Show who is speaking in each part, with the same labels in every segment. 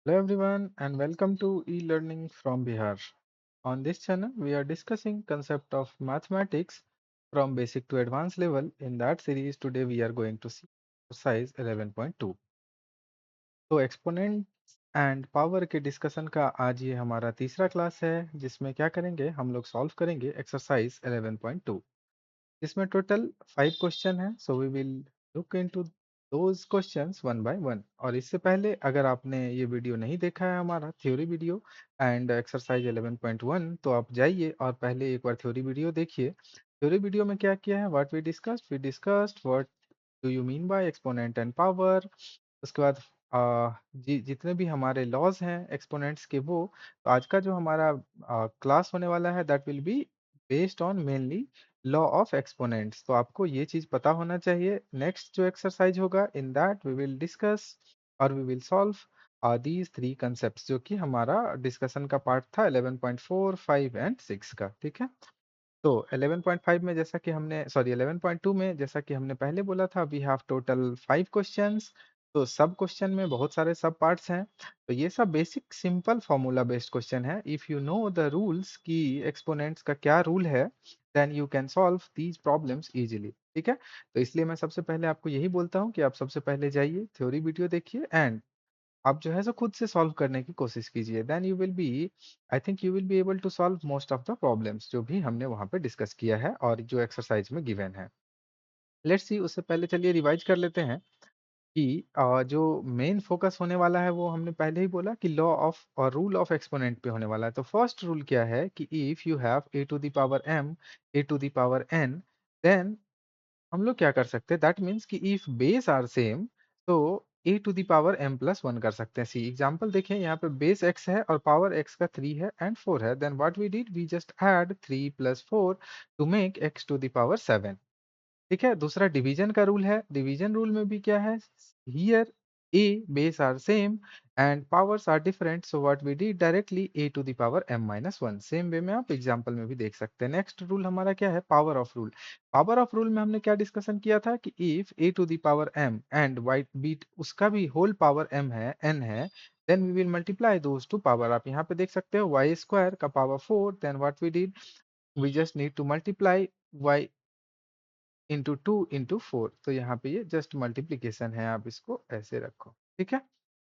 Speaker 1: Hello everyone and welcome to e-learning from Bihar. On this channel we are discussing concept of mathematics from basic to advanced level. In that series today we are going to see exercise 11.2. तो exponents and power के discussion का आज ये हमारा तीसरा class है जिसमें क्या करेंगे हम लोग सॉल्व करेंगे एक्सरसाइज 11.2 इसमें टोटल 5 क्वेश्चन है so we will look into those questions one by one और इससे पहले अगर आपने ये वीडियो नहीं देखा है हमारा थ्योरी वीडियो एंड एक्सरसाइज 11.1 तो आप जाइए और पहले एक बार थ्योरी वीडियो देखिए। थ्योरी वीडियो में क्या किया है what we discussed what do you mean by exponent and power. उसके बाद जितने भी हमारे लॉज हैं एक्सपोनेंट्स के वो तो आज का जो हमारा क्लास होने वाला है that will be based on mainly law of exponents. तो आपको ये चीज पता होना चाहिए। नेक्स्ट जो एक्सरसाइज होगा in that we will discuss और we will solve these three concepts जो कि हमारा डिस्कशन का पार्ट था 11.4 5 एंड 6 का। ठीक है, तो 11.5 में जैसा कि हमने 11.2 में जैसा कि हमने पहले बोला था वी हैव टोटल 5 क्वेश्चंस। तो सब क्वेश्चन में बहुत सारे सब पार्ट्स हैं। तो ये सब basic simple formula based question है। If you know the rules की एक्सपोनेंट्स का क्या रूल है then you can solve these problems easily. ठीक है, तो इसलिए मैं सबसे पहले आपको यही बोलता हूँ कि आप सबसे पहले जाइए थ्योरी वीडियो देखिए एंड आप जो है सो खुद से सॉल्व करने की कोशिश कीजिए। Then you will be I think you will be able to solve most of the problems जो भी हमने वहाँ पे डिस्कस किया है और जो एक्सरसाइज में गिवन है। लेट्स सी, उससे पहले चलिए रिवाइज कर लेते हैं कि जो मेन फोकस होने वाला है वो हमने पहले ही बोला कि लॉ ऑफ और रूल ऑफ एक्सपोनेंट पे होने वाला है। तो फर्स्ट रूल क्या है कि if you have a to the power m a to the power n then हम लोग क्या कर सकते हैं दैट मीन्स कि इफ बेस आर सेम तो a to the power m plus one कर सकते हैं। सी एग्जांपल देखें, यहाँ पे बेस x है और पावर x का 3 है एंड 4 है। Then what we did we just add 3 plus 4 to make x to the power 7। ठीक है, दूसरा डिवीजन का रूल है। डिवीजन रूल में भी क्या है, here a base are same and powers are different so what we did directly a to the power m minus one. Same way में आप एग्जांपल में भी देख सकते हैं। नेक्स्ट रूल हमारा क्या है, power of rule. Power of rule में हमने क्या डिस्कशन किया था कि if a to the power m and y beat उसका भी होल पावर m है n है then we will multiply those two power. आप यहाँ पे देख सकते हो वाई स्क्वायर का power 4 then what we did we just need to multiply y into 2 into 4। तो यहाँ पे ये जस्ट मल्टीप्लीकेशन है, आप इसको ऐसे रखो। ठीक है,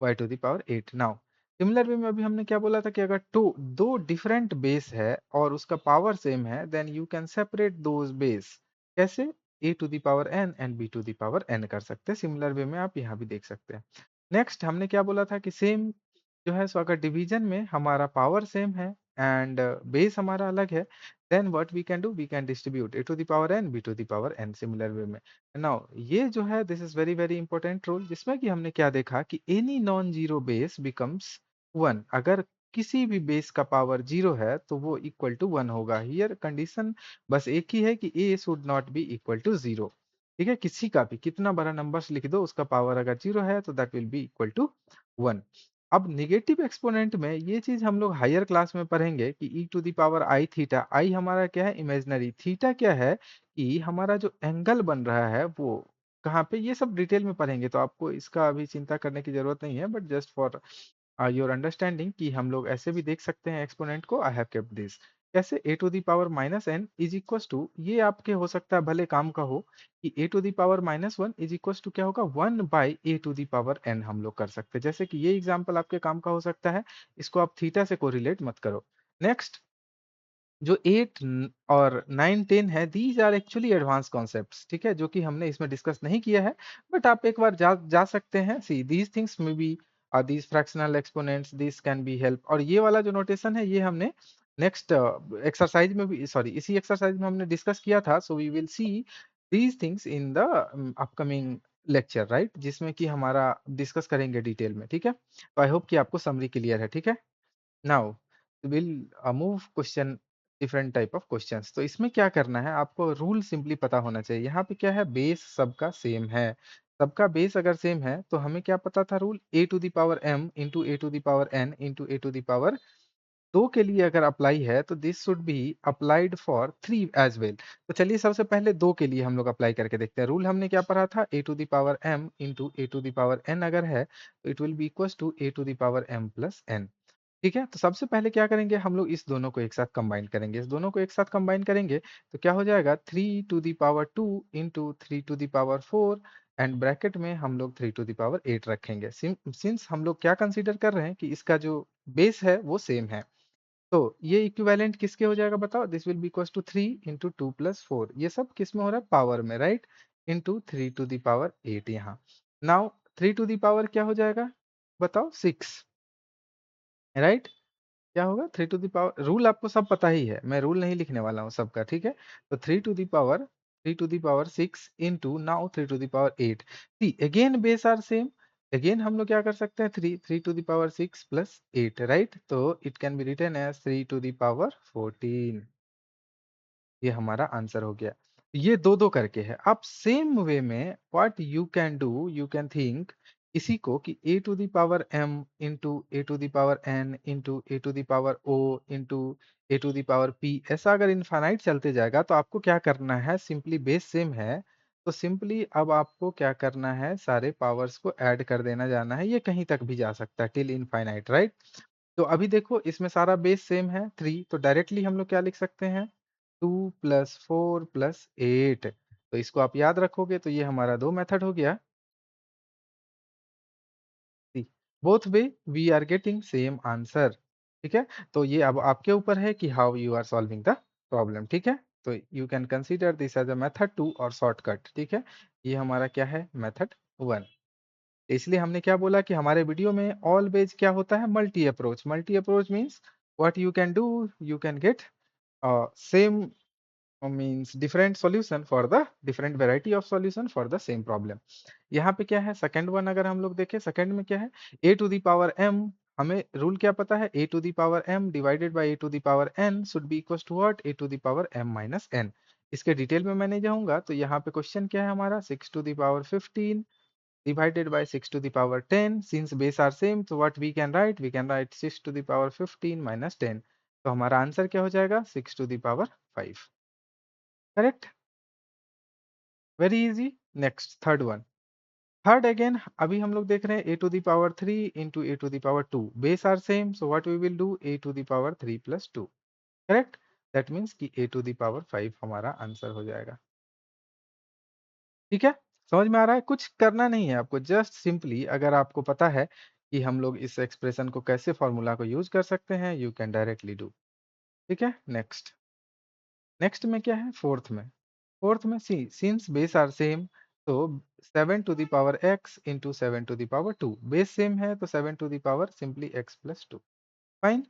Speaker 1: y to the power 8। Now similar way में अभी हमने क्या बोला था कि अगर दो डिफरेंट बेस है और उसका पावर सेम है then you can separate those base. कैसे, a to the power n and b to the power n कर सकते हैं। सिमिलर वे में आप यहाँ भी देख सकते हैं। नेक्स्ट हमने क्या बोला था कि सेम जो है सो अगर डिवीजन में हमारा पावर सेम है एंड बेस हमारा अलग है then what we can do we can distribute a to the power n b to the power n similar way में। नाउ ये जो है this is very very important rule जिसमें कि हमने क्या देखा कि any non zero base becomes one. अगर किसी भी बेस का पावर जीरो है तो वो इक्वल टू वन होगा। हियर कंडीशन बस एक ही है कि a should not be equal to zero. ठीक है, किसी का भी कितना बड़ा नंबर्स लिख दो उसका पावर अगर जीरो है तो that will be equal to one. अब निगेटिव एक्सपोनेंट में ये चीज हम लोग हायर क्लास में पढ़ेंगे कि e to the power i theta. I हमारा क्या है, इमेजिनरी। थीटा क्या है कि हमारा जो एंगल बन रहा है वो कहाँ पे, ये सब डिटेल में पढ़ेंगे तो आपको इसका अभी चिंता करने की जरूरत नहीं है। But just for your understanding कि हम लोग ऐसे भी देख सकते हैं एक्सपोनेंट को। आई हैव केप्ट दिस कैसे, a to the power minus n is equal to, ये आपके हो सकता है भले काम का हो कि a to the power minus one is equal to क्या होगा, one by a to the power n हम लोग कर सकते हैं। जैसे कि ये एग्जाम्पल आपके काम का हो सकता है, इसको आप थीटा से कोरिलेट मत करो। नेक्स्ट जो 8 और 9 10 है these are actually advance concepts. ठीक है, जो कि हमने इसमें डिस्कस नहीं किया है बट आप एक बार जा सकते हैं। सी दीज थिंग्स में be these fractional exponents this can be help. और ये वाला जो नोटेशन है ये हमने नेक्स्ट एक्सरसाइज में भी इसी एक्सरसाइज में हमने डिस्कस किया था। So we will see these things in the upcoming lecture right, जिसमें कि हमारा डिस्कस करेंगे डिटेल में। ठीक है, तो आई होप कि आपको समरी क्लियर है। ठीक है, now will move question different type of questions. तो इसमें क्या करना है, आपको रूल सिंपली पता होना चाहिए। यहाँ पे क्या है, बेस सबका सेम है। सबका बेस अगर सेम है तो हमें क्या पता था rule, a to the power m into a to the power n into a to the power 2 के लिए अगर अप्लाई है तो this should be applied for 3 as well. तो चलिए सबसे पहले 2 के लिए हम लोग अप्लाई करके देखते हैं। रूल हमने क्या पढ़ा था, a to the power m into a to the power n अगर है तो it will be equals to a to the power m plus n। ठीक है? तो सबसे पहले क्या करेंगे, हम लोग इस दोनों को एक साथ कंबाइन करेंगे। इस दोनों को एक साथ कंबाइन करेंगे तो क्या हो जाएगा, 3 to the power 2 into 3 to the power 4 and bracket में हम लोग 3 टू द पावर 8 रखेंगे। सिंस हम लोग क्या कंसीडर कर रहे हैं कि इसका जो बेस है वो सेम है। तो ये इक्विवेलेंट किसके हो जाएगा बताओ, this will be equals to 3 into 2 plus 4। ये सब किस में हो रहा है, पावर में, right, into 3 to the power 8 यहाँ। नाउ 3 टू द पावर क्या हो जाएगा बताओ, 6, राइट। क्या होगा, 3 टू द पावर, रूल आपको सब पता ही है, मैं रूल नहीं लिखने वाला हूँ सबका, ठीक है। तो 3 to the power 6 into now 3 to the power 8। See again base are same, again हम लोग क्या कर सकते हैं, 3 to the power 6 plus 8, right. तो it can be written as 3 to the power 14। ये हमारा आंसर हो गया। ये दो दो करके है। अब सेम वे में what you can do, you can think इसी को कि a to the power m into a to the power n into a to the power o into a to the power p, ऐसा अगर infinite चलते जाएगा तो आपको क्या करना है, सिंपली बेस सेम है तो सिंपली अब आपको क्या करना है, सारे पावर्स को ऐड कर देना जाना है। ये कहीं तक भी जा सकता है टिल इनफाइनाइट, राइट। तो अभी देखो इसमें सारा बेस सेम है 3, तो डायरेक्टली हम लोग क्या लिख सकते हैं, 2 प्लस 4 प्लस 8। तो इसको आप याद रखोगे तो ये हमारा दो मेथड हो गया। See both way we are getting same answer. ठीक है, तो ये अब आपके ऊपर है कि how you are solving the problem. ठीक है, तो you can consider this as a method 2 और शॉर्टकट। ठीक है, ये हमारा क्या है, मेथड 1। इसलिए हमने क्या बोला कि हमारे वीडियो में ऑलवेज क्या होता है, multi approach. Multi approach means what you can do, you can get same means different solution for the different variety of solution for the same problem। यहाँ पे क्या है, सेकंड वन अगर हम लोग देखें, सेकंड में क्या है, a to the power m, हमें रूल क्या पता है, a to the power m divided by a to the power n should be equal to what, a to the power m minus n। इसके detail में मैं नहीं जाऊंगा। तो यहाँ पे क्वेश्चन क्या है हमारा, 6 to the power 15 divided by 6 to the power 10, since base are same so what we can write, we can write 6 to the power 15 minus 10। तो हमारा आंसर क्या हो जाएगा, 6 to the power 5। Correct, very easy. Next third one. Third again अभी हम लोग देख रहे हैं a to the power 3 into a to the power 2, base are same so what we will do, a to the power 3 plus 2। Correct, that means कि a to the power 5 हमारा answer हो जाएगा। ठीक है, समझ में आ रहा है, कुछ करना नहीं है आपको, जस्ट सिंपली अगर आपको पता है कि हम लोग इस एक्सप्रेशन को कैसे फॉर्मूला को यूज कर सकते हैं, यू कैन डायरेक्टली डू। ठीक है, नेक्स्ट। नेक्स्ट में क्या है, फोर्थ में। फोर्थ में see since base are same तो 7 to the power x into 7 to the power 2, base same है तो 7 to the power simply x plus 2। Fine,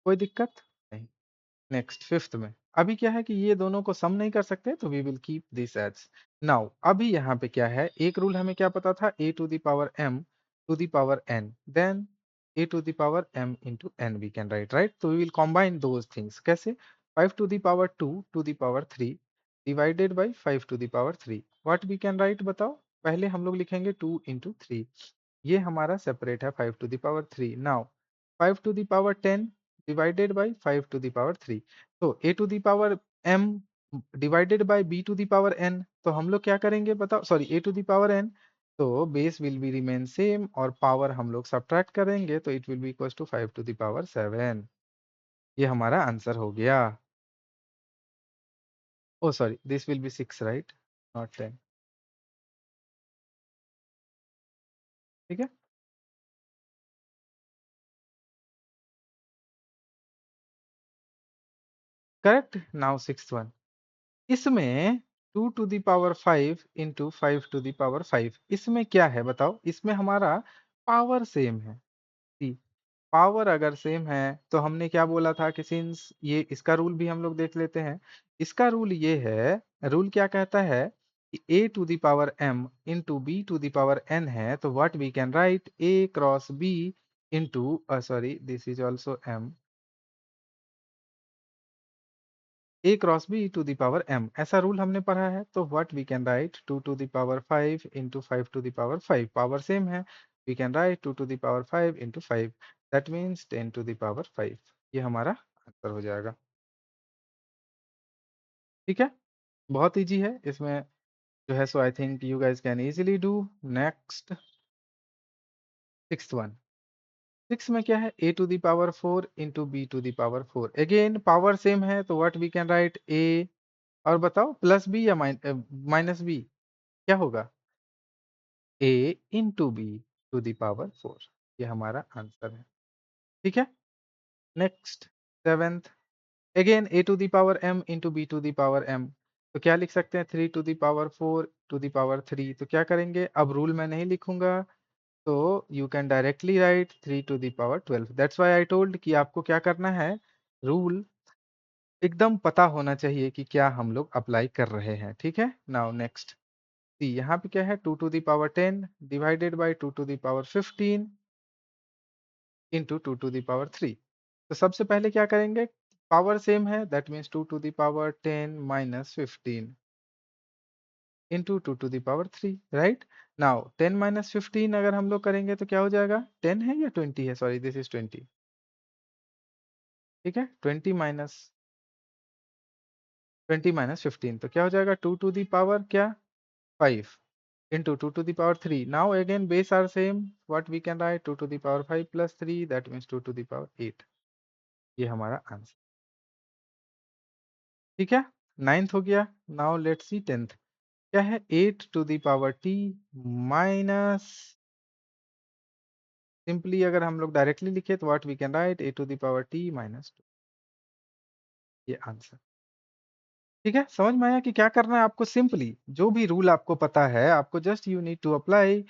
Speaker 1: कोई दिक्कत नहीं। नेक्स्ट फिफ्थ में अभी क्या है कि ये दोनों को सम नहीं कर सकते तो we will keep this as. Now अभी यहाँ पे क्या है, एक रूल हमें क्या पता था, a to the power m to the power n, then a to the power m into n we can write, right. Right we will combine those things कैसे, 5 to the power 2 to the power 3 divided by 5 to the power 3, what we can write बताओ। पहले हम लोग लिखेंगे 2 into 3, ये हमारा separate है 5 to the power 3। Now 5 to the power 10 divided by 5 to the power 3, तो a to the power m divided by b to the power n, तो हम लोग क्या करेंगे बताओ, sorry a to the power n, तो base will be remain same और power हम लोग सब्ट्रैक्ट करेंगे तो it will be equal to 5 to the power 7। ये हमारा आंसर हो गया। Oh sorry, this will be 6, right, not 10। ठीक है, करेक्ट। नाउ सिक्स वन, इसमें 2 to the power 5 into 5 to the power 5, इसमें क्या है बताओ, इसमें हमारा पावर सेम है। सी पावर अगर सेम है तो हमने क्या बोला था कि सिंस ये, इसका रूल भी हम लोग देख लेते हैं। इसका रूल ये है, रूल क्या कहता है कि a to the power m into b to the power n है तो what we can write, a cross b into, sorry this is also m, a cross b to the power m, ऐसा rule हमने पढ़ा है। तो what we can write, 2 to the power 5 into 5 to the power 5, power same है we can write 2 to the power 5 into 5, that means 10 to the power 5। ये हमारा answer हो जाएगा। ठीक है, बहुत इजी है इसमें जो है, so I think you guys can easily do. Next, sixth one. Six में क्या है, a to the power 4 into b to the power 4। Again power same है तो what we can write a, और बताओ प्लस बी या minus b, क्या होगा, a into b to the power 4। ये हमारा आंसर है। ठीक है, next, seventh. Again a to the power m into b to the power m, तो क्या लिख सकते हैं, 3 to the power 4 to the power 3। तो क्या करेंगे, अब रूल मैं नहीं लिखूंगा, तो you can directly write 3 to the power 12। That's why I told कि आपको क्या करना है, रूल एकदम पता होना चाहिए कि क्या हम लोग अप्लाई कर रहे हैं। ठीक है, नाउ नेक्स्ट, सी यहाँ पे क्या है, 2 to the power 10 divided by 2 to the power 15 into 2 to the power 3। तो सबसे पहले क्या करेंगे, पावर सेम है, that means 2 to the power 10 minus 15 into 2 to the power 3, right. Now 10 minus 15 अगर हम लोग करेंगे तो क्या हो जाएगा, 10 है या 20 है, सॉरी दिस इज 20। ठीक है, 20 माइनस 15 तो क्या हो जाएगा, 2 टू द पावर क्या, 5 into 2 to the power 3। Now again base are same, what we can write, 2 to the power 5 plus 3, that means 2 to the power 8। ये हमारा आंसर। ठीक है, नाइन्थ हो गया। नाउ लेट्स सी टेंथ, क्या है, 8 to the power t minus, simply अगर हम लोग डायरेक्टली लिखे तो what we can write, a to the power t minus 2। ये आंसर। ठीक है, समझ में आया कि क्या करना है आपको, सिंपली जो भी रूल आपको पता है, आपको just you need to apply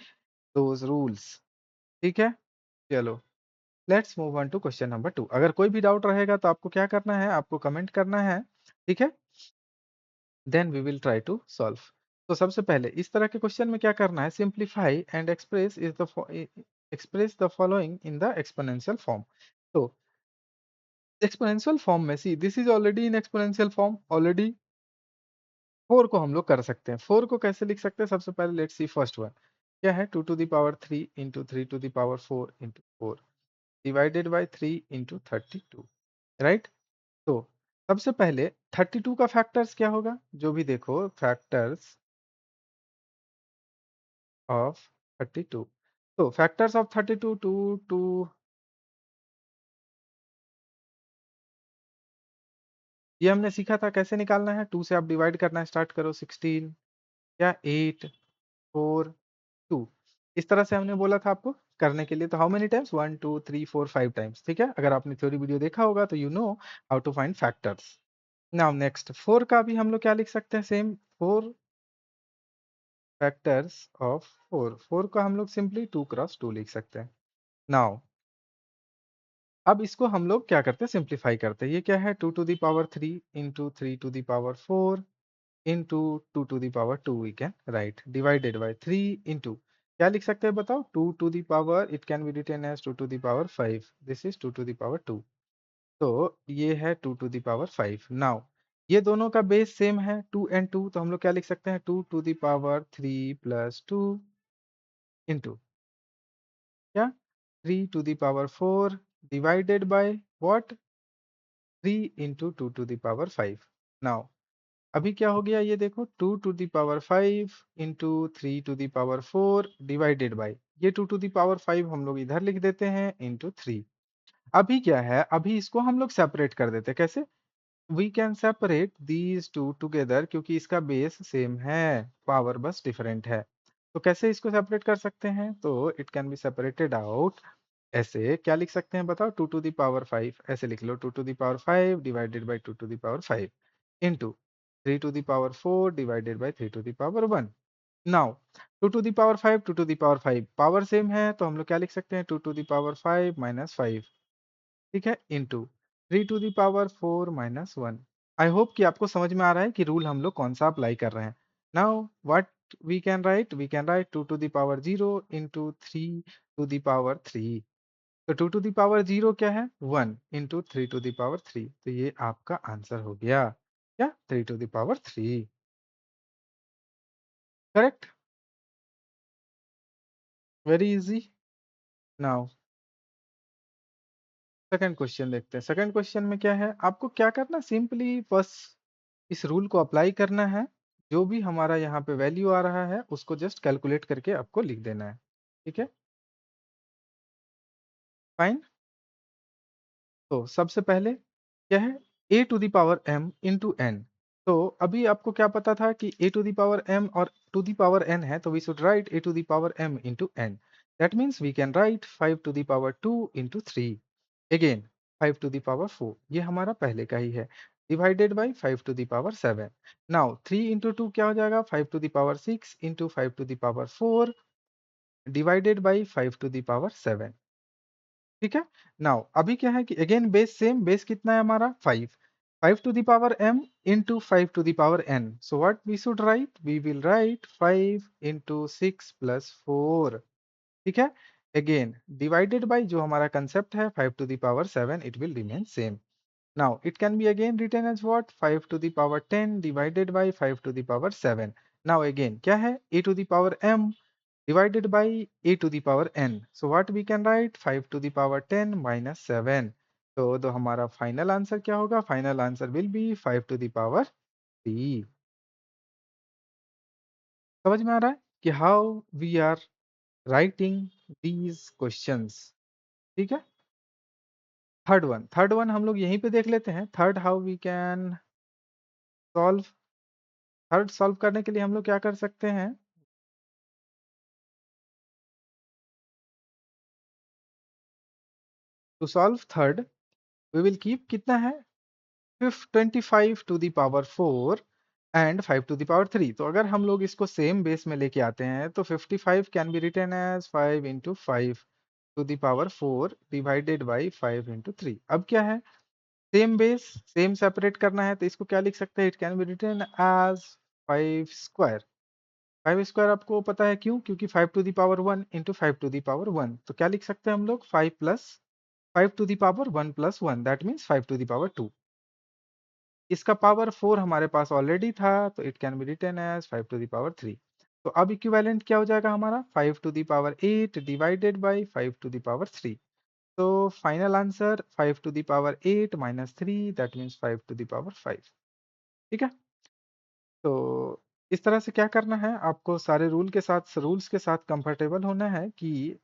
Speaker 1: those rules. ठीक है, चलो let's move on to question number 2। अगर कोई भी डाउट रहेगा तो आपको क्या करना है, आपको कमेंट करना है। ठीक है, then we will try to solve. तो सबसे पहले इस तरह के क्वेश्चन में क्या करना है, simplify and express the following in the exponential form. तो एक्सपोनेंशियल फॉर्म में, see this is already in exponential form already. 4 को हम लोग कर सकते हैं, 4 को कैसे लिख सकते हैं, सबसे पहले लेट्स सी फर्स्ट वन, क्या है, 2 to the power 3 into 3 to the power 4 into 4 divided by 3 into 32, राइट। तो सबसे पहले 32 का फैक्टर्स क्या होगा, जो भी देखो फैक्टर्स ऑफ 32, तो फैक्टर्स ऑफ 32, 2 2, ये हमने सीखा था कैसे निकालना है, 2 से आप डिवाइड करना स्टार्ट करो, 16 या 8 4 2, इस तरह से हमने बोला था आपको करने के लिए। तो हाउ मेनी टाइम्स, 1 2 3 4 5 टाइम्स। ठीक है, अगर आपने थ्योरी वीडियो देखा होगा तो you know how to find factors. Now next 4 का भी हम लोग क्या लिख सकते हैं, सेम 4 फैक्टर्स ऑफ 4, 4 का हम लोग सिंपली 2 क्रॉस 2 लिख सकते हैं। नाउ अब इसको हम लोग क्या करते हैं, सिंप्लीफाई करते हैं। ये क्या है, 2 to the power 3 into 3 to the power 4 into 2 to the power 2 we can write divided by 3 into, क्या लिख सकते हैं बताओ, 2 to the power, it can be written as 2 to the power 5, this is 2 to the power 2। तो ये है 2 to the power 5। Now ये दोनों का बेस सेम है 2 एंड 2, तो हम लोग क्या लिख सकते हैं, 2 to the power 3 plus 2 into क्या, 3 to the power 4 divided by what, 3 into 2 to the power 5। Now अभी क्या हो गया, ये देखो 2 to the power 5 into 3 to the power 4 divided by, ये 2 टू द पावर 5 हम लोग इधर लिख देते हैं इंटू 3। अभी क्या है, अभी इसको हम लोग सेपरेट कर देते हैं, कैसे, we can separate these two together, क्योंकि इसका बेस सेम है, पावर बस डिफरेंट है। तो कैसे इसको सेपरेट कर सकते हैं, तो it can be separated out, ऐसे क्या लिख सकते हैं बताओ, 2 टू द पावर 5 ऐसे लिख लो, 2 to the power 5 divided by 2 to the power 5 into 3 to the power 4 divided by 3 to the power 1। Now 2 to the power 5, 2 to the power 5 power same है, तो हम लोग क्या लिख सकते हैं, 2 टू द पावर 5 माइनस 5, ठीक है, into 3 to the power 4 minus 1। I hope कि आपको समझ में आ रहा है कि रूल हम लोग कौन सा अप्लाई कर रहे हैं। Now what we can write 2 to the power 0 into 3 to the power 3। तो 2 टू द पावर 0 क्या है, 1 इंटू 3 टू द पावर 3, तो ये आपका आंसर हो गया, क्या, 3 to the power 3। Correct, very easy. Now second question देखते हैं। सेकंड क्वेश्चन में क्या है, आपको क्या करना, सिंपली बस इस रूल को अप्लाई करना है। जो भी हमारा यहाँ पे वैल्यू आ रहा है उसको जस्ट कैलकुलेट करके आपको लिख देना है। ठीक है, फाइन। तो सबसे पहले क्या है, a to the power m into n. तो अभी आपको क्या पता था कि a to the power m और टू द पावर n है, तो we should write a to the power m into n. That means we can write 5 to the power 2 into 3, again 5 to the power 4, ये हमारा पहले का ही है, divided by 5 to the power 7। Now 3 into 2 क्या हो जाएगा, 5 to the power 6 into 5 to the power 4 divided by 5 to the power 7। ठीक है। नाउ अभी क्या है कि अगेन बेस सेम, बेस कितना है हमारा 5, 5 to the power m into 5 to the power n। So what we should write, we will write 5 into 6 plus 4। ठीक है, अगेन डिवाइडेड बाय जो हमारा कंसेप्ट है 5 to the power 7, it will remain same. Now it can be again written as what, 5 to the power 10 divided by 5 to the power 7। Now again क्या है, a to the power m divided by a to the power n। So what we can write, 5 to the power 10 minus 7। तो हमारा final answer क्या होगा, final answer will B 5 to the power 3। समझ में आ रहा है कि how we are writing these questions. ठीक है। थर्ड वन हम लोग यहीं पे देख लेते हैं। Third how we can solve, third solve करने के लिए हम लोग क्या कर सकते हैं, to solve third we will keep कितना है, 25 to the power 4 and 5 to the power 3। तो अगर हम लोग इसको सेम बेस में लेके आते हैं तो 55 can be written as 5 into 5 to the power 4 divided by 5 into 3। अब क्या है, सेम बेस सेम सेपरेट करना है, तो इसको क्या लिख सकते हैं, it can be written as 5 square. 5 square आपको पता है क्यों, क्योंकि 5 to the power 1 into 5 to the power 1। तो क्या लिख सकते हैं हम लोग, 5 plus 5 to the power 1 plus 1, that means 5 to the power 2। इसका पावर 4 हमारे पास ऑलरेडी था, तो it can be written as 5 to the power 3। तो अब इक्विवेलेंट क्या हो जाएगा हमारा, 5 to the power 8 divided by 5 to the power 3। तो final answer 5 to the power 8 minus 3, that means 5 to the power 5। ठीक है। तो इस तरह से क्या करना है, आपको सारे रूल्स के साथ कंफर्टेबल होना है कि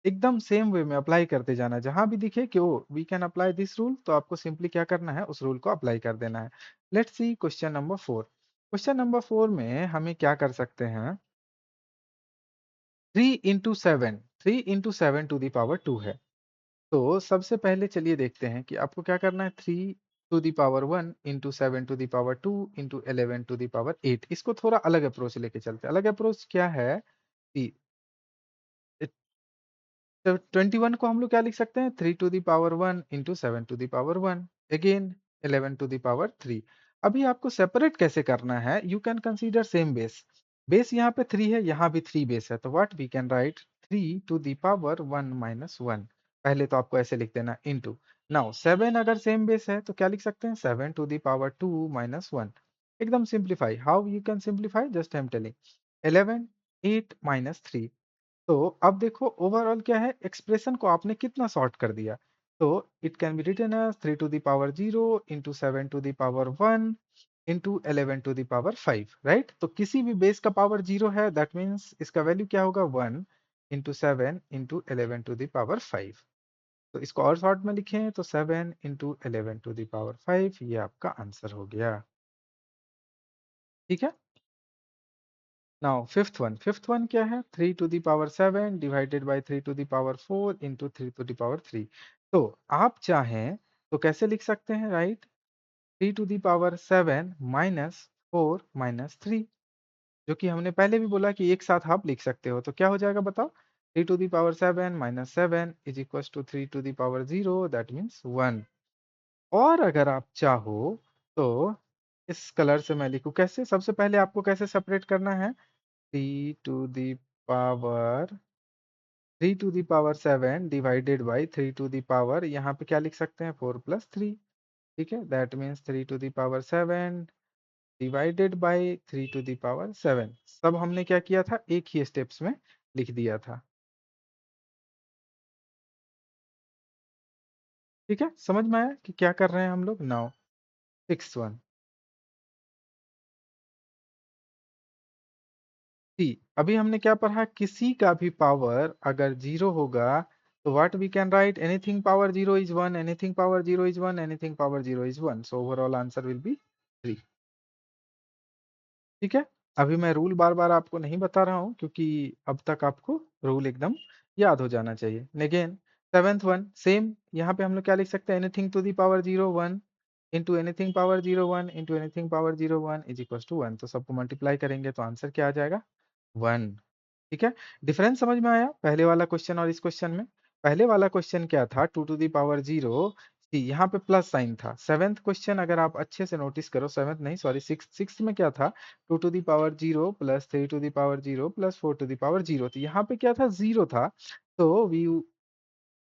Speaker 1: एकदम सेम वे में अप्लाई करते जाना है। जहां भी दिखे कि oh we can apply this rule, तो आपको सिंपली क्या करना है, उस रूल को अप्लाई कर देना है। Let's see question number 4। Question number 4 में हमें क्या कर सकते हैं, 3 इंटू 7 टू दी पावर 2 है। तो सबसे पहले चलिए देखते हैं कि आपको क्या करना है, 3 to the power 1 into 7 to the power 2 into 11 to the power 8। इसको थोड़ा अलग अप्रोच लेके चलते हैं। अलग अप्रोच क्या है कि तो 21 को हम लोग क्या लिख सकते हैं, 3 to the power 1 into 7 to the power 1, again 11 to the power 3। अभी आपको सेपरेट कैसे करना है, you can consider same base. Base यहाँ पे 3 है, यहाँ भी 3 बेस है, तो what we can write, 3 to the power 1 minus 1। पहले तो आपको ऐसे लिख देना इंटू। नाउ 7 अगर सेम बेस है तो क्या लिख सकते हैं, 7 टू दी पावर 2 माइनस 1। एकदम simplify, how you can simplify, just I am telling, 11 8 minus 3। तो अब देखो ओवरऑल क्या है, एक्सप्रेशन को आपने कितना शॉर्ट कर दिया। तो it can be written as 3 to the power 0 into 7 to the power 1 into 11 to the power 5, right. तो किसी भी बेस का पावर 0 है, दैट मीन्स इसका वैल्यू क्या होगा, 1 into 7 into 11 to the power 5। तो इसको और शॉर्ट में लिखें तो 7 इंटू 11 टू दी पावर 5, ये आपका आंसर हो गया। ठीक है। नाउ फिफ्थ वन क्या है, 3 to the power 7 divided by 3 to the power 4 into 3 to the power 3। तो आप चाहें तो कैसे लिख सकते हैं, right, 3 to the power 7 minus 4 minus 3, जो कि हमने पहले भी बोला कि एक साथ आप लिख सकते हो। तो क्या हो जाएगा बताओ, 3 to the power 7 minus 7 is equal to 3 to the power 0, that means 1। और अगर आप चाहो तो इस कलर से मैं लिखूं कैसे, सबसे पहले आपको कैसे सेपरेट करना है, 3 to the power 3 to the power 7 divided by 3 to the power, यहाँ पे क्या लिख सकते हैं, 4 प्लस 3। ठीक है, that means 3 to the power 7 divided by 3 to the power 7। सब हमने क्या किया था, एक ही स्टेप्स में लिख दिया था। ठीक है, समझ में आया कि क्या कर रहे हैं हम लोग नाउ। सिक्स वन, सी। अभी हमने क्या पढ़ा, किसी का भी पावर अगर जीरो होगा तो what we can write, anything power zero is one, anything power zero is one, anything power zero is one, so overall answer will be three. ठीक है। अभी मैं रूल बार बार आपको नहीं बता रहा हूँ क्योंकि अब तक आपको रूल एकदम याद हो जाना चाहिए। अगेन सेवेंथ वन सेम, यहाँ पे हम लोग क्या लिख सकते हैं, anything to the power zero one into anything power zero one into anything power zero one is equal to one, तो सबको मल्टीप्लाई करेंगे तो आंसर क्या आ जाएगा, वन। ठीक है। डिफरेंस समझ में आया पहले वाला क्वेश्चन और इस क्वेश्चन में। पहले वाला क्वेश्चन क्या था, two to the power zero, यहाँ पे प्लस साइन था। सेवेंथ क्वेश्चन अगर आप अच्छे से नोटिस करो, सेवेंथ नहीं सॉरी सिक्स, सिक्स में क्या था, two to the power zero plus three to the power zero plus four to the power zero, तो यहाँ पे क्या था, जीरो था। तो we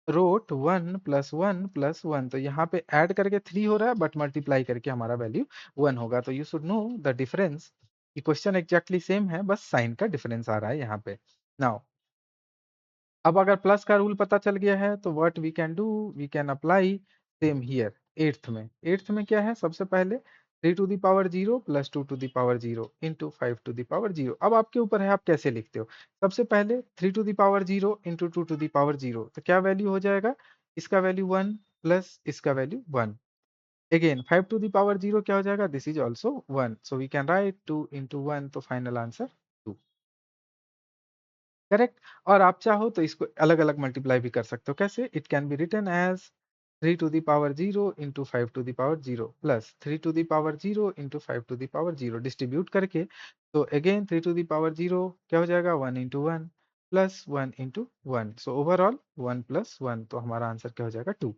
Speaker 1: wrote one plus one, तो यहाँ पे ऐड करके थ्री हो रहा है बट मल्टीप्लाई करके हमारा वैल्यू वन होगा। तो you should know the difference, कि क्वेश्चन एग्जैक्टली सेम है, बस साइन का डिफरेंस आ रहा है यहाँ पे। नाउ अब अगर प्लस का रूल पता चल गया है तो what we can do, we can apply same here eighth में। एट्थ में क्या है, सबसे पहले three to the power zero plus two to the power zero into five to the power zero. अब आपके ऊपर है आप कैसे लिखते हो। सबसे पहले three to the power zero into two to the power zero, तो क्या वैल्यू हो जाएगा, इसका वैल्यू वन प्लस इसका value one. Again five to the power zero क्या हो जाएगा, this is also one, so we can write two into one, तो फाइनल आंसर टू। करेक्ट। और आप चाहो तो इसको अलग अलग मल्टीप्लाई भी कर सकते हो, कैसे, it can be written as three to the power zero into five to the power zero plus three to the power zero into five to the power zero, distribute करके। तो again three to the power zero क्या हो जाएगा, one into one plus one into one, so overall one plus one, तो हमारा answer क्या हो जाएगा, टू।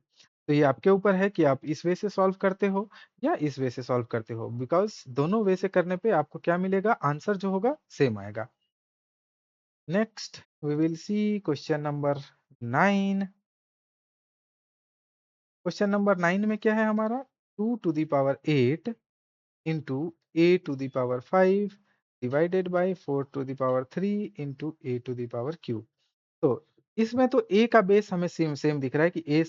Speaker 1: तो ये आपके ऊपर है कि आप इस वे से सॉल्व करते हो या इस वे से सॉल्व करते हो, बिकॉज दोनों वे से करने पे आपको क्या मिलेगा, आंसर जो होगा सेम आएगा। Next, we will see question number 9. Question number 9 में क्या है हमारा, two to the power 8 into a to the power 5 divided by four to the power 3 into a to the power q. तो इसमें तो ए का बेस हमें सेम सेम दिख रहा है कि ए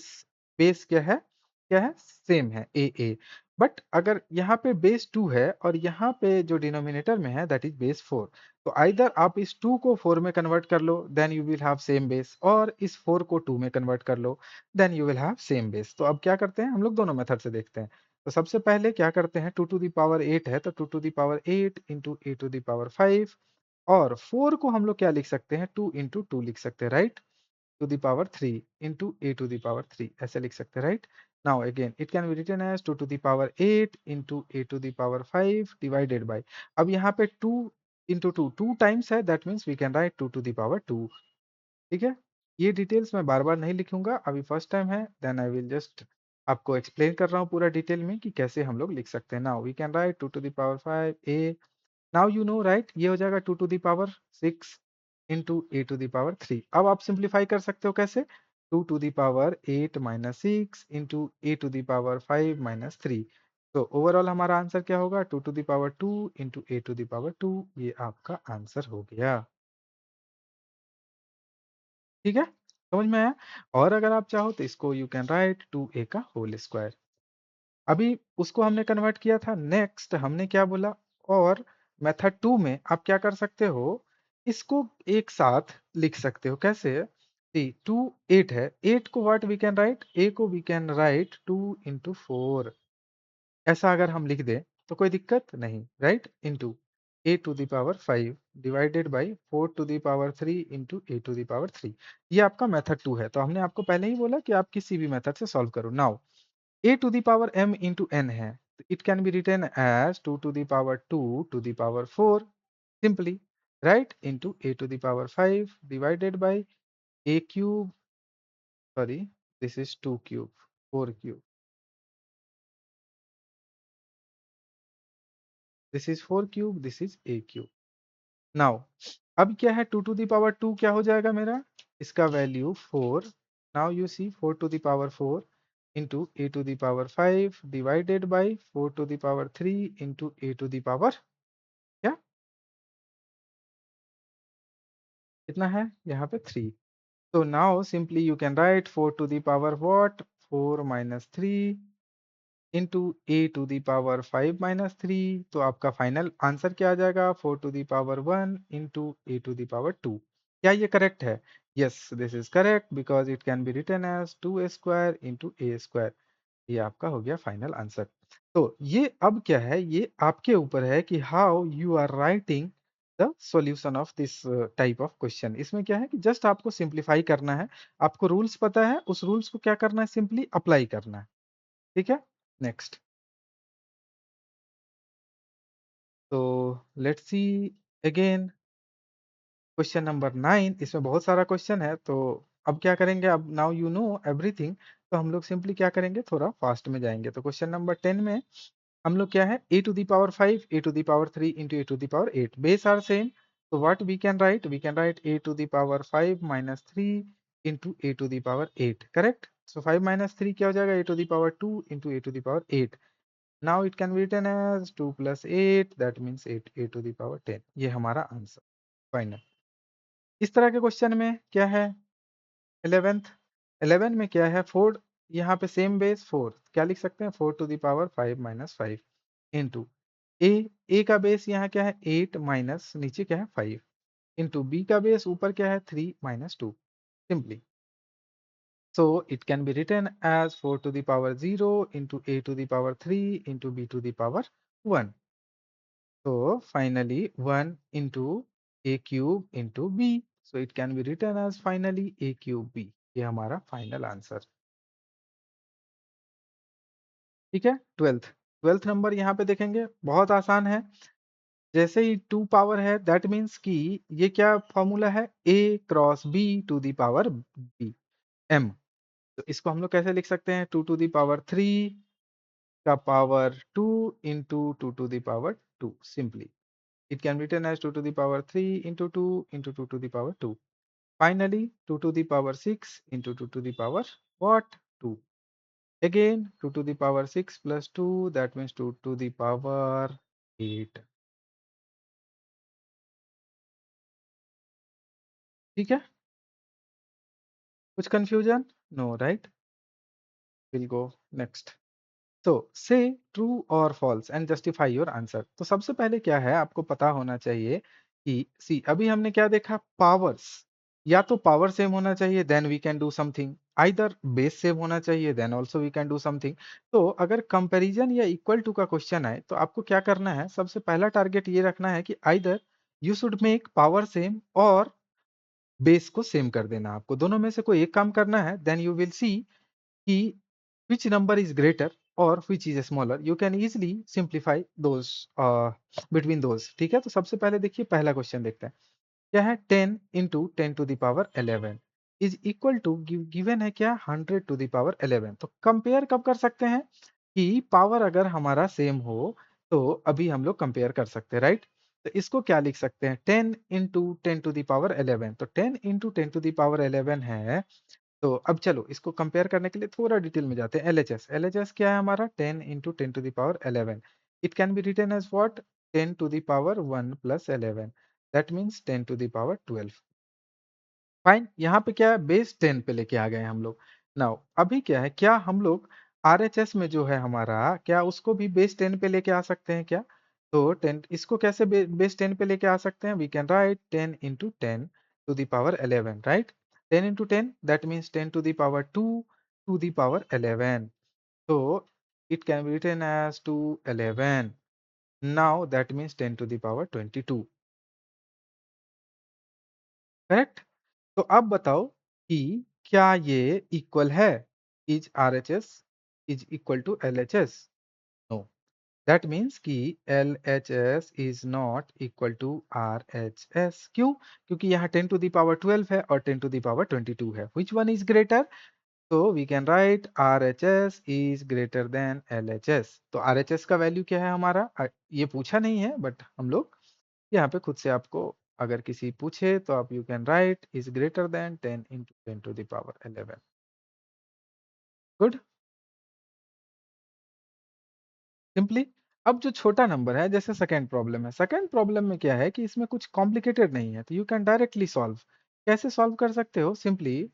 Speaker 1: बेस क्या है, सेम है ए। बट अगर यहाँ पे बेस टू है और यहाँ पे जो डिनोमिनेटर में है दैट इज बेस फोर, तो आइदर आप इस टू को फोर में कन्वर्ट कर लो then you will have same base, और इस फोर को टू में कन्वर्ट कर लो then you will have same base. तो अब क्या करते हैं हम लोग, दोनों मेथड से देखते हैं। तो सबसे पहले क्या करते हैं, two to the power eight है तो two to the power eight into a to the power five, और फोर को हम लोग क्या लिख सकते हैं, टू इंटू टू लिख सकते हैं, right, to the power three into a to the power three, ऐसे लिख सकते हैं, right. Now again it can be written as two to the power eight into a to the power five divided by, अब यहाँ पे two into two two times है, that means we can write two to the power two. ठीक है। ये details मैं बार बार नहीं लिखूंगा, अभी फर्स्ट टाइम है, देन आई विल जस्ट आपको एक्सप्लेन कर रहा हूँ पूरा डिटेल में कि कैसे हम लोग लिख सकते हैं। Now we can write two to the power five a, now you know right, ये हो जाएगा two to the power six into a to the power three. अब आप सिंप्लीफाई कर सकते हो कैसे, two to the power eight minus six into a to the power five minus three. तो ओवरऑल हमारा आंसर क्या होगा, two to the power two into a to the power to, ये आपका आंसर हो गया। ठीक है, समझ में आया। और अगर आप चाहो तो इसको यू कैन राइट टू ए का होल स्क्वायर। अभी उसको हमने कन्वर्ट किया था, नेक्स्ट हमने क्या बोला, और मेथड टू में आप क्या कर सकते हो, इसको एक साथ लिख सकते हो, कैसे, टू एट है, एट को what we can write, a को we can write two into four, ऐसा अगर हम लिख दें तो कोई दिक्कत नहीं, right, into a to the power five divided by four to the power three into a to the power three. ये आपका मेथड टू है, तो हमने आपको पहले ही बोला कि आप किसी भी मेथड से सॉल्व करो। Now a to the power m into n है, it can be written as 2 to the power 2 to the power 4 simply, right, into a to the power 5 divided by a cube, sorry, this is 2 cube, 4 cube, this is 4 cube, this is a cube। now अब क्या है, 2 to the power 2 क्या हो जाएगा मेरा, इसका value 4, now you see 4 to the power 4 into a to the power 5 divided by 4 to the power 3 into a to the power क्या, कितना है यहाँ पे 3। So now simply you can write 4 to the power what? 4 - 3 into a⁵ तो आपका final answer क्या आ जाएगा? 4⁴ into a⁴ क्या ये करेक्ट है? Yes, this is correct because it can be written as 2a² into a²। ये आपका हो गया फाइनल आंसर। तो ये अब क्या है, ये आपके ऊपर है कि how you are writing the solution of this type of question. इसमें क्या है कि जस्ट आपको सिंप्लीफाई करना है, आपको रूल्स पता है, उस रूल्स को क्या करना है, सिंपली अप्लाई करना है। ठीक है, नेक्स्ट। तो let's see again question number 9। इसमें बहुत सारा क्वेश्चन है, तो अब क्या करेंगे, अब नाउ यू नो एवरीथिंग, तो हम लोग सिंपली क्या करेंगे, थोड़ा फास्ट में जाएंगे। तो क्वेश्चन नंबर 10 में हम लोग क्या है, a⁵ a⁵ into a⁵ base are same. तो what we can write, we can write a⁵ into a⁵ correct. So 5 - 3 क्या हो जाएगा, a⁵2 इंटू a⁵। Now it can be written as 2 + 8 that means 8 a⁴ ये हमारा आंसर फाइनल। इस तरह के क्वेश्चन में क्या है, 11th 11 में क्या है, 4, यहाँ पे सेम बेस 4, क्या लिख सकते हैं, 4⁵ इंटू ए, ए का बेस यहाँ क्या है 8 माइनस नीचे क्या है 5 इंटू बी का बेस ऊपर क्या है 3 - 2 simply. So it can be written as 4⁴ into a⁴ into b⁴ 1। तो finally 1 into a³ into b। So it can be written as finally a³ b। ये हमारा फाइनल आंसर। ठीक है, 12th नंबर यहाँ पे देखेंगे, बहुत आसान है। जैसे ही 2 पावर है दैट मीन्स कि ये क्या फॉर्मूला है, a × b⁵ m। तो इसको हम लोग कैसे लिख सकते हैं, 2⁵ का power 2 into 2⁵2 simply. It can written as 2⁵ into 2 into 2⁵2। Finally 2⁵6 into 2⁵2 again 2⁵6 plus 2 that means 2⁵8। ठीक है, कुछ confusion, no right, will go next. तो से ट्रू और false and justify your answer. तो सबसे पहले क्या है, आपको पता होना चाहिए कि सी अभी हमने क्या देखा, पावर्स, या तो पावर सेम होना चाहिए then we can do something, either base same होना चाहिए then also we can do something. तो अगर कंपैरिजन या इक्वल टू का क्वेश्चन आए तो आपको क्या करना है, सबसे पहला टारगेट ये रखना है कि either you should make power same और बेस को सेम कर देना। आपको दोनों में से कोई एक काम करना है, देन यू विल सी कि which number is greater or which is smaller, you can easily simplify those between those। ठीक है, तो सबसे पहले देखिए पहला क्वेश्चन देखते हैं, क्या है 10 into 10⁻11 is equal to given है क्या 100⁻11। तो कंपेयर कब कर सकते हैं कि पावर अगर हमारा सेम हो, तो अभी हम लोग कंपेयर कर सकते हैं, राइट। तो इसको क्या लिख सकते हैं, 10 इंटू 10⁻11। तो 10 इंटू 10⁻11 है। तो अब चलो इसको कंपेयर करने के लिए थोड़ा डिटेल में जाते हैं। एलएचएस, एलएचएस क्या है हमारा, 10 into 10⁻11। It can be written as what, 10⁻1 plus 11 that means 10⁻12। Fine, यहाँ पे क्या है, बेस 10 पे लेके आ गए हम लोग। नाउ अभी क्या है, क्या हम लोग आरएचएस में जो है हमारा, क्या उसको भी बेस 10 पे लेके आ सकते हैं क्या। तो 10 इसको कैसे बेस 10 पे लेके आ सकते हैं, we can write 10 into 10⁻11 right. 10 into 10 that means 10⁻2 तो it can be written as 211। Now that means 10⁻22 correct. तो अब बताओ कि क्या ये इक्वल है, is R H S is equal to L H S, no. That means कि L H S is not equal to R H S. क्यों, क्योंकि यहाँ 10⁻12 है और 10⁻22 है, विच वन इज ग्रेटर। तो we can write R H S is greater then L H S. तो R H S का वैल्यू क्या है हमारा, ये पूछा नहीं है बट हम लोग यहाँ पे खुद से आपको अगर किसी पूछे तो आप you can write is greater then 10 into 10⁻11। Good, simply. अब जो छोटा नंबर है, जैसे सेकंड प्रॉब्लम है, सेकंड प्रॉब्लम में क्या है कि इसमें कुछ कॉम्प्लिकेटेड नहीं है, तो यू कैन डायरेक्टली सॉल्व। कैसे सॉल्व कर सकते हो, सिंपली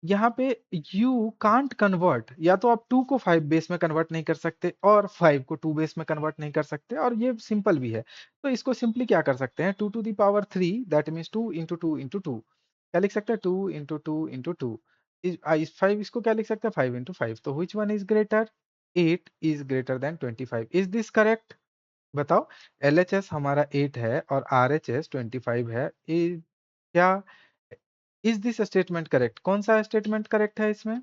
Speaker 1: यहाँ पे यू कांट कन्वर्ट, या तो आप 2 को 5 बेस में कन्वर्ट नहीं कर सकते और 5 को 2 बेस में कन्वर्ट नहीं कर सकते, और ये सिंपल भी है। तो इसको सिंपली क्या कर सकते हैं, 2 to the power 3 that means 2 into 2 into 2। क्या लिख सकते हैं, 2 इंटू 2 इंटू 2। इस 5 इसको क्या लिख सकते हैं, 5 इंटू 5। तो which one is greater, 8 is greater then 25। Is this correct? बताओ। एलएचएस हमारा 8 है और आरएचएस 25 है। क्या इज दिस स्टेटमेंट करेक्ट? कौन सा स्टेटमेंट करेक्ट है इसमें?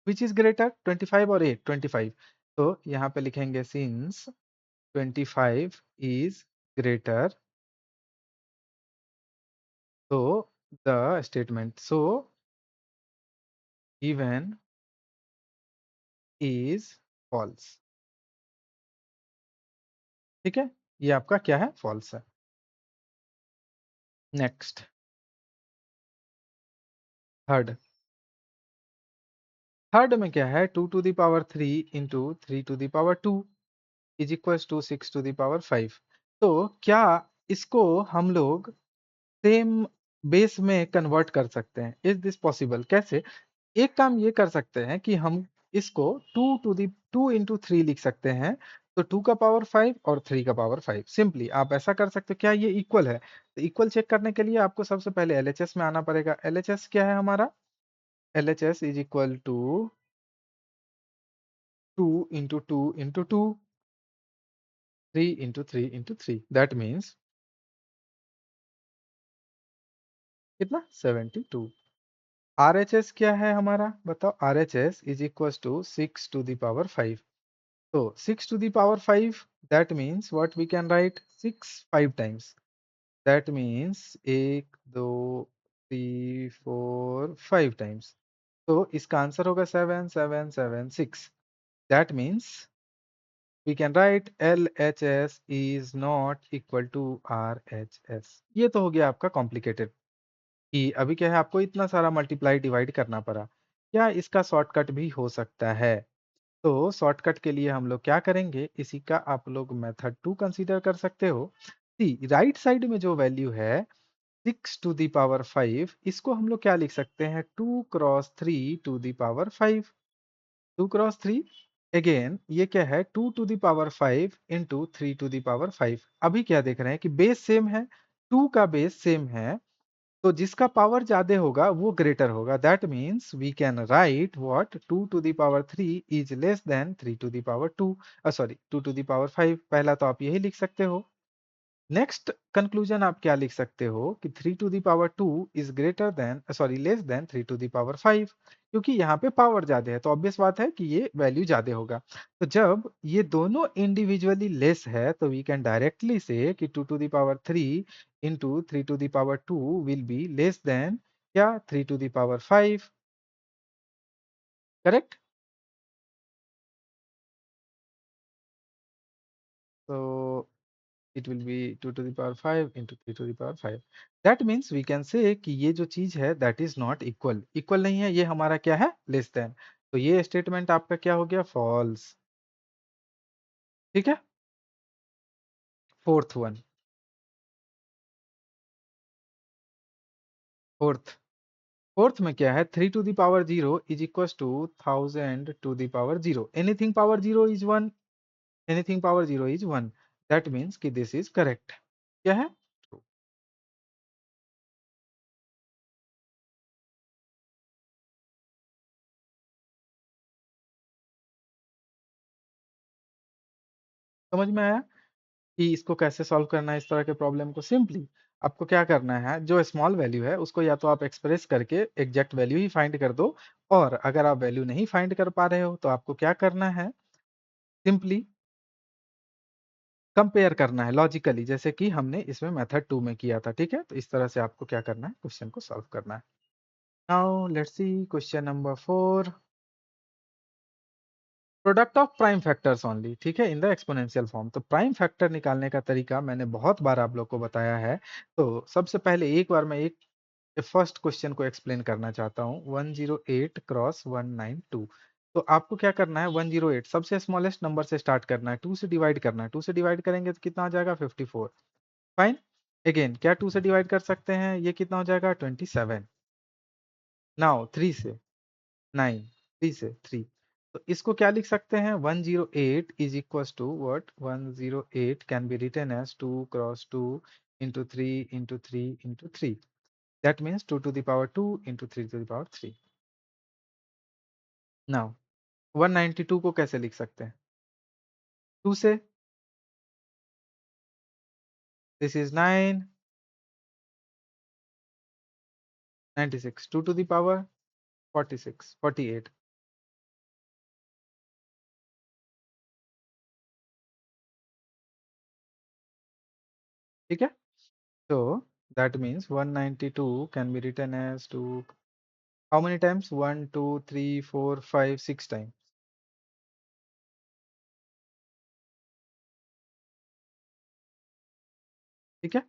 Speaker 1: विच इज ग्रेटर, 25 और 8? 25। तो यहाँ पे लिखेंगे सिंस 25 इज ग्रेटर, तो the statement so even is false. ठीक है, ये आपका क्या है, फॉल्स है। Next, third. थर्ड में क्या है, 2 to the power 3 into 3 to the power 2 is equal to 6 to the power 5। तो क्या इसको हम लोग सेम बेस में कन्वर्ट कर सकते हैं? Is this possible? कैसे? एक काम ये कर सकते हैं कि हम इसको 2 इंटू 3 लिख सकते हैं। तो 2 का पावर 5 और 3 का पावर 5, सिंपली आप ऐसा कर सकते हो। क्या ये इक्वल है? तो इक्वल चेक करने के लिए आपको सबसे पहले एलएचएस में आना पड़ेगा। एलएचएस क्या है हमारा? LHS is equal to 2 into 2 into 2, 3 into 3 into 3, that means कितना, 72। आरएचएस क्या है हमारा, बताओ। RHS is equal to 6 to the power 5। So 6 to the power 5, that means what we can write, 6 5 times. That means 1 2 3 4 5 times. तो इसका answer होगा 7 7 7 6। That means we can write LHS is not equal to RHS। ये तो हो गया आपका complicated, कि अभी क्या है, आपको इतना सारा मल्टीप्लाई डिवाइड करना पड़ा। क्या इसका शॉर्टकट भी हो सकता है? तो शॉर्टकट के लिए हम लोग क्या करेंगे, इसी का आप लोग मेथड 2 कंसीडर कर सकते हो। सी राइट साइड में जो वैल्यू है 6 टू द पावर 5, इसको हम लोग क्या लिख सकते हैं, 2 cross 3 to the power 5। 2 cross 3, again ये क्या है, 2 to the power 5 into 3 to the power 5। अभी क्या देख रहे हैं कि बेस सेम है, 2 का बेस सेम है, तो जिसका पावर ज्यादा होगा वो ग्रेटर होगा। That means we can write what, 2 to the power 3 is less than 3 to the power 2, sorry 2 to the power 5। पहला तो आप यही लिख सकते हो। नेक्स्ट कंक्लूजन आप क्या लिख सकते हो कि 3 to the power 2 is greater than, sorry less than 3 to the power 5, क्योंकि यहाँ पे पावर ज्यादा है तो ऑब्वियस बात है कि ये वैल्यू ज्यादा होगा। तो जब ये दोनों इंडिविजुअली लेस है तो वी कैन डायरेक्टली से कि 2 to the power 3 into 3 to the power 2 will be less than क्या, 3 टू द पावर 5। करेक्ट? तो it will be 2 to the power 5 into 3 to the power 5। That means we can say कि ये जो चीज है that is not equal, equal नहीं है, ये हमारा क्या है, लेस देन। तो ये स्टेटमेंट आपका क्या हो गया, फॉल्स। ठीक है। फोर्थ वन, फोर्थ फोर्थ में क्या है, 3 to the power 0 is equal to 1000 to the power 0। Anything power 0 is 1, anything power 0 is 1। That means कि दिस इज करेक्ट। क्या है? True। समझ में आया कि इसको कैसे सॉल्व करना है, इस तरह के प्रॉब्लम को? सिंपली आपको क्या करना है, जो स्मॉल वैल्यू है उसको या तो आप एक्सप्रेस करके एग्जैक्ट वैल्यू ही फाइंड कर दो, और अगर आप वैल्यू नहीं फाइंड कर पा रहे हो तो आपको क्या करना है, सिंपली कंपेयर करना है लॉजिकली, जैसे कि हमने इसमें मेथड 2 में किया था। ठीक है, तो इस तरह से आपको क्या करना है, क्वेश्चन को सॉल्व करना है। Now let's see question number 4। Product of prime factors only, ठीक है, इन द एक्सपोनेंशियल फॉर्म। तो प्राइम फैक्टर निकालने का तरीका मैंने बहुत बार आप लोग को बताया है। तो सबसे पहले एक बार मैं एक फर्स्ट क्वेश्चन को एक्सप्लेन करना चाहता हूँ, 108 क्रॉस 192। तो आपको क्या करना है, 108 सबसे स्मॉलेस्ट नंबर से स्टार्ट करना है, 2 से डिवाइड करना है। 2 से डिवाइड करेंगे तो कितना हो जाएगा, 54। फाइन। अगेन क्या 2 से डिवाइड कर सकते हैं, ये कितना हो जाएगा, 27। नाउ 3 से, 9, 3 से 3। तो इसको क्या लिख सकते हैं? 108 is equal to what? 108 can be written as 2 cross 2 into 3 into 3 into 3। That means 2 to the power 2 into 3 to the power 3। Now 192 को कैसे लिख सकते हैं? 2 से, this is 9, 96, 2 to the power 46, 48। ठीक है, so that means 192 can be written as 2, how many times? 1 2 3 4 5 6 times। ठीक है,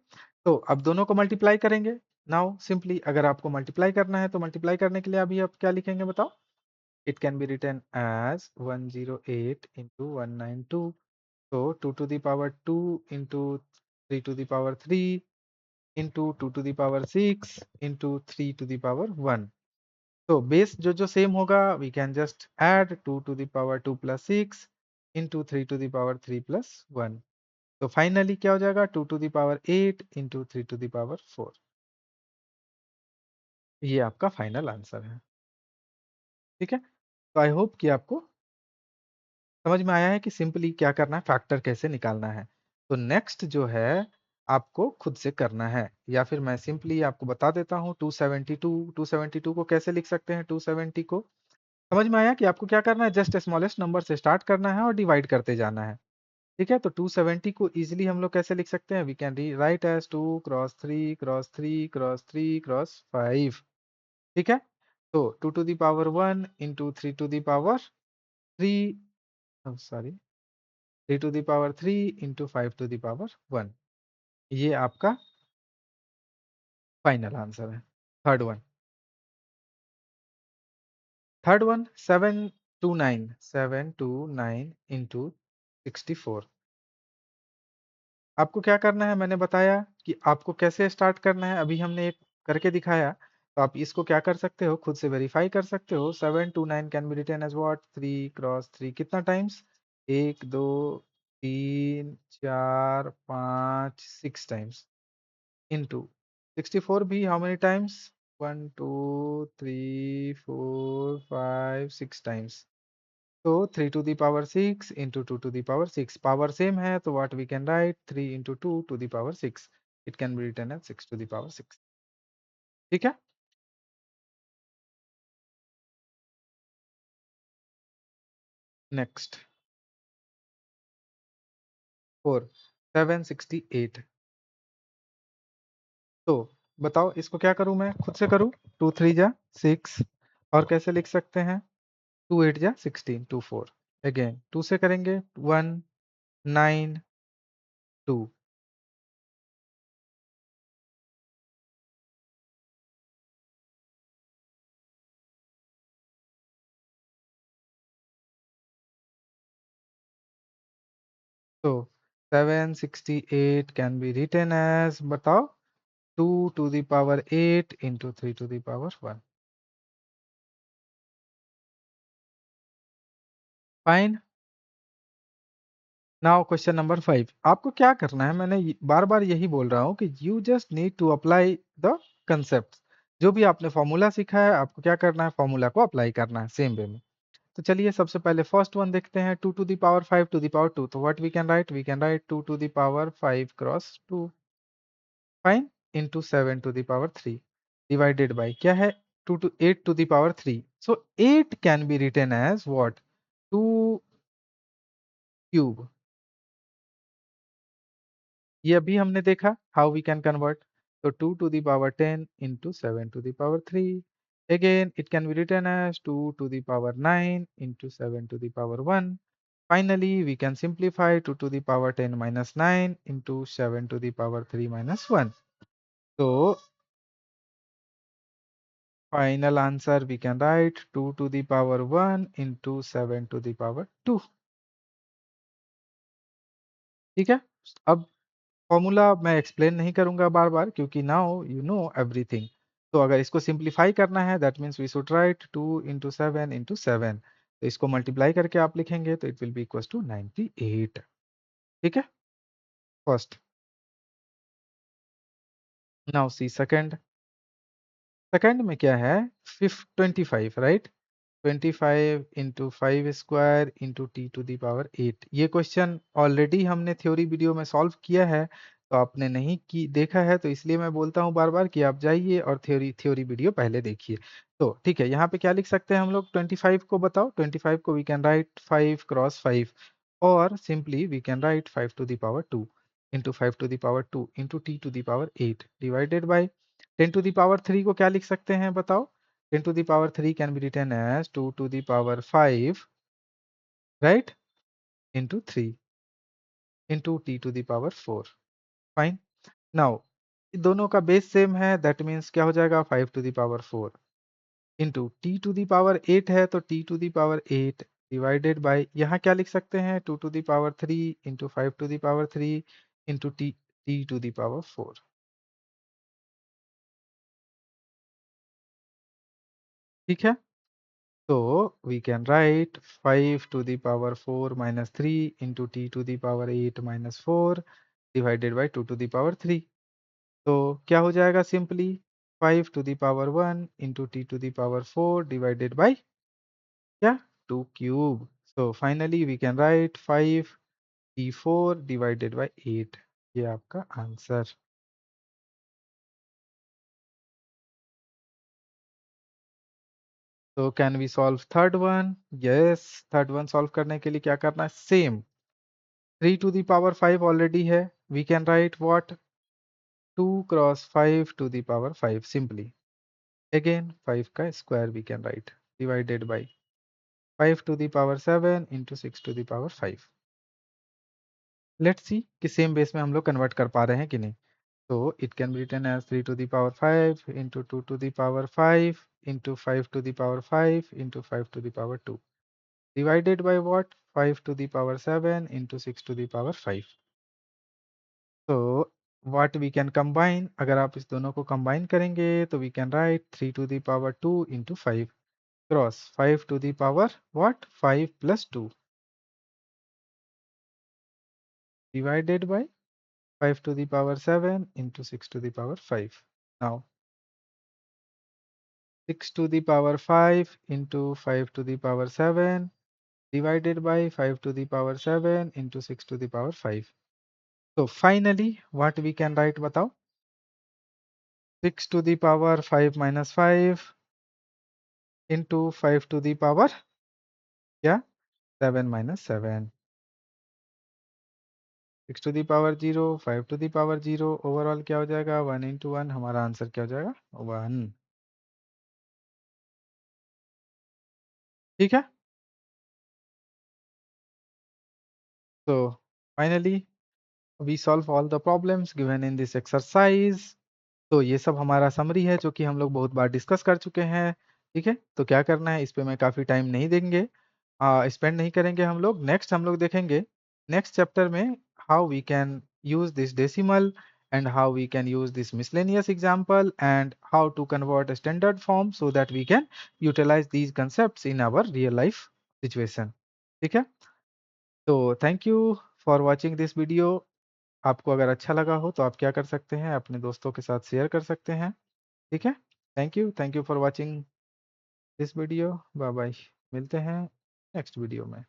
Speaker 1: तो अब दोनों को मल्टीप्लाई करेंगे। नाउ सिंपली अगर आपको मल्टीप्लाई करना है तो मल्टीप्लाई करने के लिए अभी आप क्या लिखेंगे बताओ? It can be written as 108 into 192। तो 2 to the power 2 into 3 to the power 3 into 2 to the power 6 into 3 to the power 1। तो बेस जो सेम होगा we can just add 2 to the power 2 plus 6 into 3 to the power 3 plus 1। तो finally क्या हो जाएगा? 2 to the power 8 into 3 to the power 4। ये आपका final answer है। ठीक है, तो आई होप कि आपको समझ में आया है कि सिंपली क्या करना है, फैक्टर कैसे निकालना है। तो नेक्स्ट जो है आपको खुद से करना है, या फिर मैं सिंपली आपको बता देता हूँ। 272 को कैसे लिख सकते हैं? 270 को समझ में आया कि आपको क्या करना है? जस्ट स्मॉलेस्ट नंबर से स्टार्ट करना है और डिवाइड करते जाना है। ठीक है, तो 270 को इजीली हम लोग कैसे लिख सकते हैं? We can write as 2 cross 3 cross 3 cross 3 cross 5। ठीक है, तो 2 to the power 1 into 3 to the power 3, sorry 3 to the power 3 into 5 to the power 1। ये आपका फाइनल आंसर है। Third one, third one 729, 729 into 64। आपको क्या करना है? मैंने बताया कि आपको कैसे स्टार्ट करना है, अभी हमने एक करके दिखाया। तो आप इसको क्या कर सकते हो? खुद से वेरीफाई कर सकते हो। 729 can be written as what? 3 cross 3 कितना टाइम्स? 1 2 3 4 5 6 टाइम्स इंटू 64 भी हाउ मेनी टाइम्स? 1 2 3 4 5 6 टाइम्स। तो 3 to the power 6 into 2 to the power 6, power same है तो what we can write? 3 into 2 to the power 6। It can be written as 6 to the power 6। ठीक है, next 4, 768। तो बताओ इसको क्या करूं? मैं खुद से करूं? 2 3 जा 6, और कैसे लिख सकते हैं? 2 8 जा 16, 2 4। अगेन 2 से करेंगे 1 9 2। तो 768 कैन बी रिटन एज, बताओ, 2 to the power 8 into 3 to the power 1। Fine. Now question number 5, आपको क्या करना है? मैंने बार बार यही बोल रहा हूँ कि you just need to apply the concept. जो भी आपने फॉर्मूला सीखा है आपको क्या करना है? फॉर्मूला को अप्लाई करना है सेम वे में। तो चलिए सबसे पहले फर्स्ट वन देखते हैं। 2 to the power 5 to the power 2। तो what we can write? We can write 2 to the power 5 cross 2, fine, into 7 to the power 3 divided by क्या है? 2 to 8 to the power 3। So 8 can be written as what? 2 cube. ये अभी हमने देखा how we can convert. तो 2 to the power 10 into 7 to the power 3। Again it can be written as 2 to the power 9 into 7 to the power 1। Finally, we can simplify 2 to the power 10 minus 9 into 7 to the power 3 minus 1. So, final answer we can write 2 to the power 1 into 7 to the power 2। ठीक है, अब formula मैं explain नहीं करूंगा बार बार क्योंकि now you know everything. तो अगर इसको सिंप्लीफाई करना है that means we should write 2 into 7 into 7। तो इसको मल्टीप्लाई करके आप लिखेंगे तो it will be equal to 98। ठीक है, first. Now see second. Second में क्या है, 25 right. 25 into 5 square into t to the power 8। ये क्वेश्चन ऑलरेडी हमने थ्योरी वीडियो में सॉल्व किया है, तो आपने नहीं की देखा है तो इसलिए मैं बोलता हूँ बार बार कि आप जाइए और थ्योरी थ्योरी वीडियो पहले देखिए। तो ठीक है, यहाँ पे क्या लिख सकते हैं हम लोग, 25 को बताओ। 25 को वी कैन राइट 5 × 5, और simply we can write 5 to the power 2 into 5 to the power 2 into t to the power 8 divided by 10 to the power 3 को क्या लिख सकते हैं बताओ। 10 to the power 3 can be written as 2 to the power 5, right, into 3 into t to the power 4। Fine. Now दोनों का base same है, that means क्या हो जाएगा, 5 to the power 4 into t to the power 8 है तो t to the power 8 divided by, यहाँ क्या लिख सकते हैं, 2 to the power 3 into 5 to the power 3 into t to the power 4। ठीक है, तो we can write 5 to the power 4 - 3 into t to the power 8 - 4 divided by 2 to the power 3। तो क्या हो जाएगा, simply 5 to the power 1 into t to the power 4 divided by क्या, 2 cube. So finally we can write 5t4 divided by 8। ये आपका answer. तो can we solve third one, yes. Third one solve करने के लिए क्या करना है, same. 3 to the power 5 already है, we can write what, 2 × 5 to the power 5 simply. Again 5 का square we can write divided by 5 to the power 7 into 6 to the power 5। Let's see कि same base में हम लोग convert कर पा रहे हैं कि नहीं। तो it can be written as 3 to the power 5 into 2 to the power 5 into 5 to the power 5 into 5 to the power 2 divided by what, 5 to the power 7 into 6 to the power 5। तो what we can combine, अगर आप इस दोनों को combine करेंगे तो we can write 3 to the power 2 into 5 cross 5 to the power what, 5 + 2 divided by 5 to the power 7 into 6 to the power 5। Now 6 to the power 5 into 5 to the power 7 divided by 5 to the power 7 into 6 to the power 5। So finally what we can write बताओ, 6 to the power 5 - 5 into 5 to the power क्या, 7 - 7। 6 to the power 0, 5 to the power 0, overall क्या हो जाएगा, 1 into 1। हमारा answer क्या हो जाएगा, 1। ठीक है, तो finally we solve all the problems given in this exercise. तो ये सब हमारा समरी है जो कि हम लोग बहुत बार डिस्कस कर चुके हैं। ठीक है, तो क्या करना है, इस पे मैं काफ़ी टाइम नहीं देंगे, स्पेंड नहीं करेंगे हम लोग। नेक्स्ट हम लोग देखेंगे नेक्स्ट चैप्टर में how we can use this decimal and how we can use this miscellaneous example and how to convert standard form so that we can utilize these concept in our real life situation. ठीक है, तो thank you for watching this video. आपको अगर अच्छा लगा हो तो आप क्या कर सकते हैं, अपने दोस्तों के साथ शेयर कर सकते हैं। ठीक है, thank you for watching this video, bye bye. मिलते हैं नेक्स्ट वीडियो में।